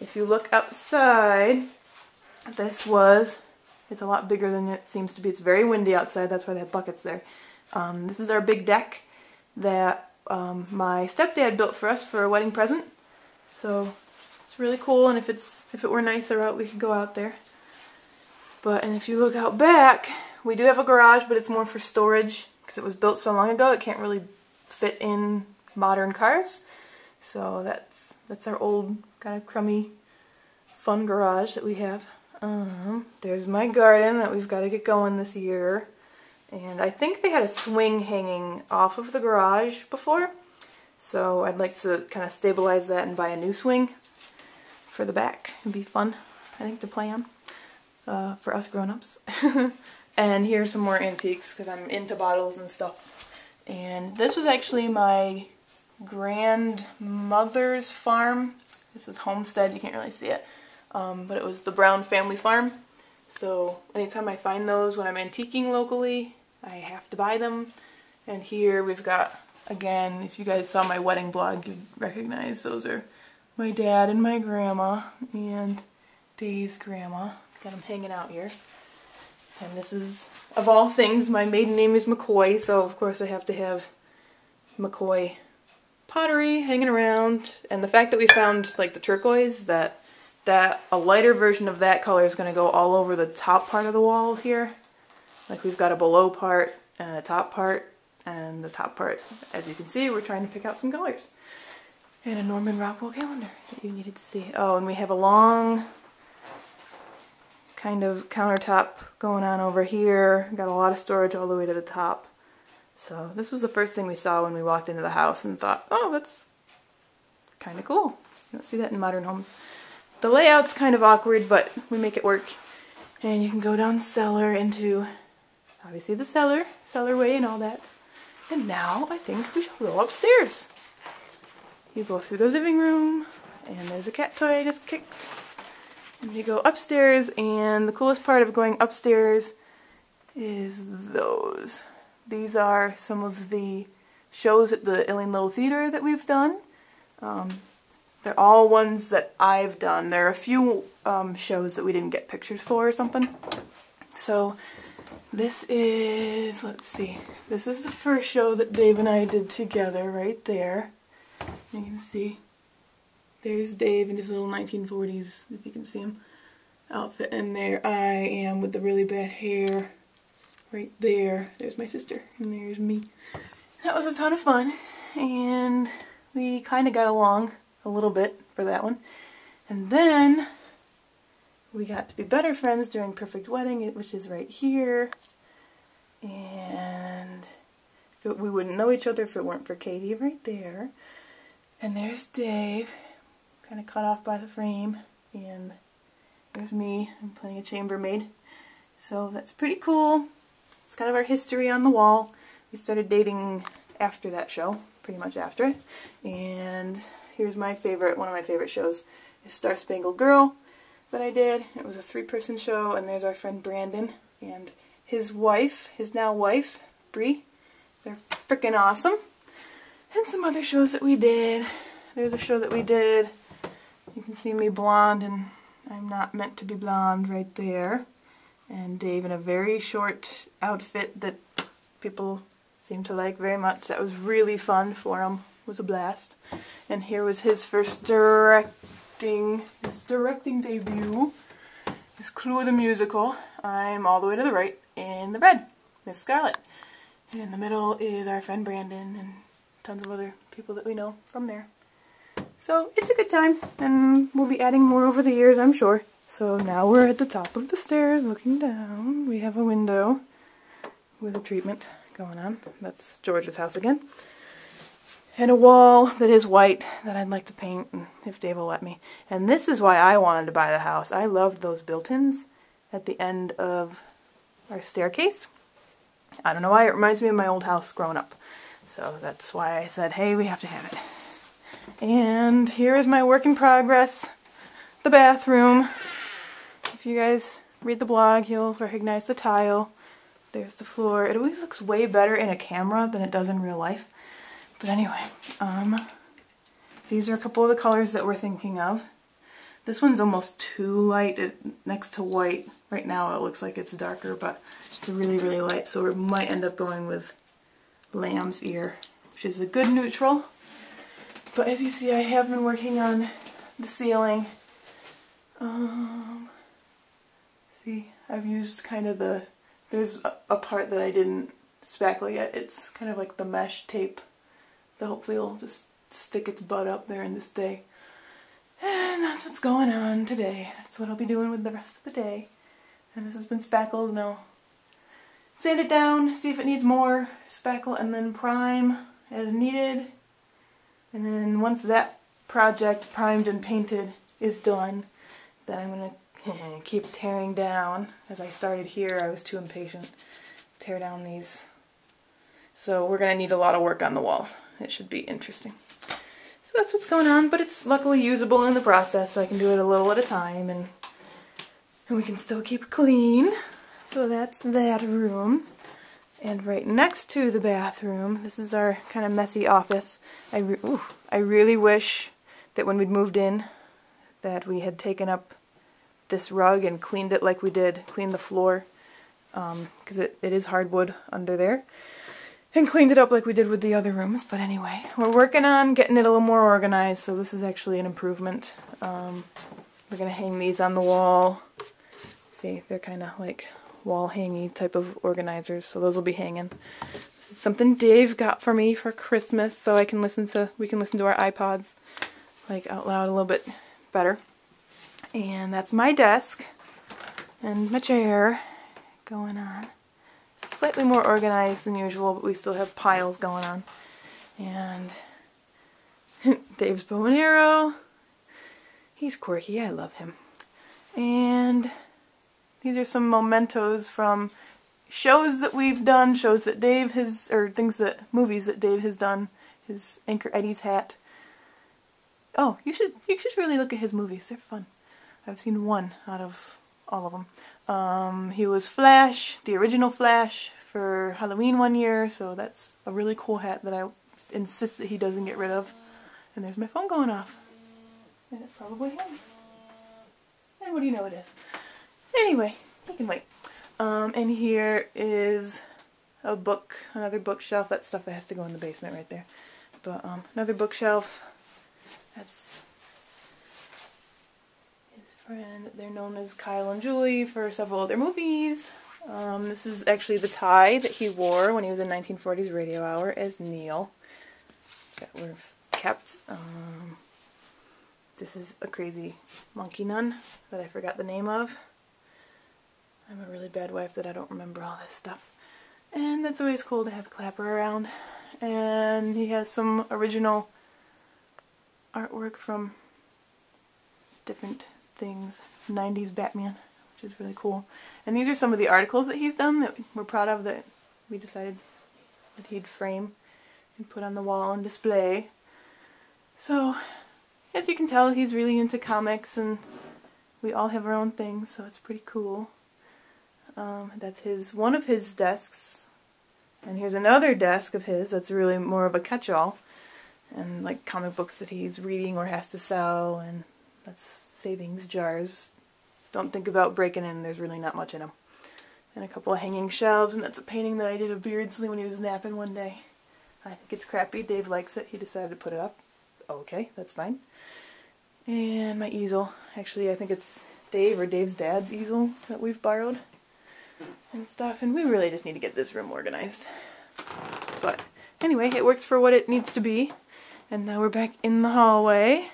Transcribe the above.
if you look outside, it's a lot bigger than it seems to be. It's very windy outside, that's why they have buckets there. This is our big deck that my stepdad built for us for a wedding present. So it's really cool, and if it were nicer out, we could go out there. And if you look out back, we do have a garage, but it's more for storage because it was built so long ago. It can't really fit in modern cars. So that's our old kind of crummy, fun garage that we have. There's my garden that we've got to get going this year. And I think they had a swing hanging off of the garage before. So I'd like to kind of stabilize that and buy a new swing for the back. It'd be fun, I think, to play on for us grown-ups. And here's some more antiques because I'm into bottles and stuff. And this was actually my grandmother's farm. This is Homestead, you can't really see it. But it was the Brown family farm. So anytime I find those when I'm antiquing locally, I have to buy them. And here we've got, again, if you guys saw my wedding blog, you'd recognize those are my dad and my grandma and Dave's grandma. Got them hanging out here. And this is, of all things, my maiden name is McCoy, so of course I have to have McCoy pottery hanging around. And the fact that we found like the turquoise, that a lighter version of that color is going to go all over the top part of the walls here. Like we've got a below part and a top part, and the top part, as you can see, we're trying to pick out some colors. And a Norman Rockwell calendar that you needed to see. Oh, and we have a long kind of countertop going on over here. Got a lot of storage all the way to the top. So this was the first thing we saw when we walked into the house and thought, oh, that's kind of cool. You don't see that in modern homes. The layout's kind of awkward, but we make it work. And you can go down cellar into, obviously, the cellar way and all that. And now I think we should go upstairs. You go through the living room, and there's a cat toy I just kicked. And you go upstairs, and the coolest part of going upstairs is those. These are some of the shows at the Ilion Little Theater that we've done. They're all ones that I've done. There are a few shows that we didn't get pictures for or something. So this is, let's see, this is the first show that Dave and I did together right there. You can see there's Dave in his little 1940s, if you can see him, outfit. And there I am with the really bad hair right there. There's my sister, and there's me. That was a ton of fun, and we kind of got along a little bit for that one. And then we got to be better friends during Perfect Wedding, which is right here. And we wouldn't know each other if it weren't for Katie right there. And there's Dave, kind of cut off by the frame. And there's me, I'm playing a chambermaid. So that's pretty cool. It's kind of our history on the wall. We started dating after that show, pretty much after it. And here's my favorite, one of my favorite shows is Star Spangled Girl that I did. It was a 3-person show, and there's our friend Brandon and his wife, his now wife, Bree. They're freaking awesome. And some other shows that we did. There's a show that we did. You can see me blonde, and I'm not meant to be blonde right there. And Dave in a very short outfit that people seem to like very much. That was really fun for him. It was a blast. And here was his first directing debut. This Clue the Musical. I'm all the way to the right in the red, Miss Scarlet. And in the middle is our friend Brandon and tons of other people that we know from there. So it's a good time, and we'll be adding more over the years, I'm sure. So now we're at the top of the stairs looking down. We have a window with a treatment going on. That's George's house again. And a wall that is white that I'd like to paint if Dave will let me. And this is why I wanted to buy the house. I loved those built-ins at the end of our staircase. I don't know why, it reminds me of my old house growing up. So that's why I said, hey, we have to have it. And here is my work in progress, the bathroom. If you guys read the blog, you'll recognize the tile. There's the floor. It always looks way better in a camera than it does in real life. But anyway, these are a couple of the colors that we're thinking of. This one's almost too light next to white. Right now it looks like it's darker, but it's really, really light, so we might end up going with lamb's ear, which is a good neutral. But as you see, I have been working on the ceiling. See, I've used kind of there's a part that I didn't spackle yet. It's kind of like the mesh tape that hopefully will just stick its butt up there in this day. And that's what's going on today. That's what I'll be doing with the rest of the day. And this has been spackled, and I'll sand it down, see if it needs more spackle, and then prime as needed. And then once that project, primed and painted, is done, then I'm going to keep tearing down. As I started here, I was too impatient to tear down these. So we're going to need a lot of work on the walls. It should be interesting. So that's what's going on, but it's luckily usable in the process, so I can do it a little at a time, and we can still keep it clean. So that's that room. And right next to the bathroom, this is our kind of messy office. I really wish that when we'd moved in that we had taken up this rug and cleaned it like we did, cleaned the floor, because it is hardwood under there, and cleaned it up like we did with the other rooms. But anyway, we're working on getting it a little more organized, so this is actually an improvement. We're going to hang these on the wall. See, they're kind of like wall hangy type of organizers, so those will be hanging. This is something Dave got for me for Christmas, so we can listen to our iPods like out loud a little bit better. And that's my desk and my chair going on. Slightly more organized than usual, but we still have piles going on. And Dave's bow and arrow. He's quirky, I love him. And these are some mementos from shows that we've done, shows that Dave has, or movies that Dave has done. His Anchor Eddie's hat. Oh, you should really look at his movies. They're fun. I've seen one out of all of them. He was Flash, the original Flash, for Halloween one year, so that's a really cool hat that I insist that he doesn't get rid of. And there's my phone going off. And it's probably him. And what do you know it is? Anyway, you can wait. And here is a book, another bookshelf. That's stuff that has to go in the basement right there. But another bookshelf. That's his friend. They're known as Kyle and Julie for several other movies. This is actually the tie that he wore when he was in 1940s Radio Hour as Neil. That we've kept. This is a crazy monkey nun that I forgot the name of. I'm a really bad wife that I don't remember all this stuff. And that's always cool to have Clapper around. And he has some original artwork from different things. 90s Batman, which is really cool. And these are some of the articles that he's done that we're proud of, that we decided that he'd frame and put on the wall and display. So, as you can tell, he's really into comics, and we all have our own things, so it's pretty cool. That's one of his desks. And here's another desk of his that's really more of a catch-all. And like comic books that he's reading or has to sell, and that's savings jars. Don't think about breaking in, there's really not much in them. And a couple of hanging shelves, and that's a painting that I did of Beardsley when he was napping one day. I think it's crappy, Dave likes it, he decided to put it up. Okay, that's fine. And my easel. Actually, I think it's Dave or Dave's dad's easel that we've borrowed and stuff, and we really just need to get this room organized. But anyway, it works for what it needs to be. And now we're back in the hallway.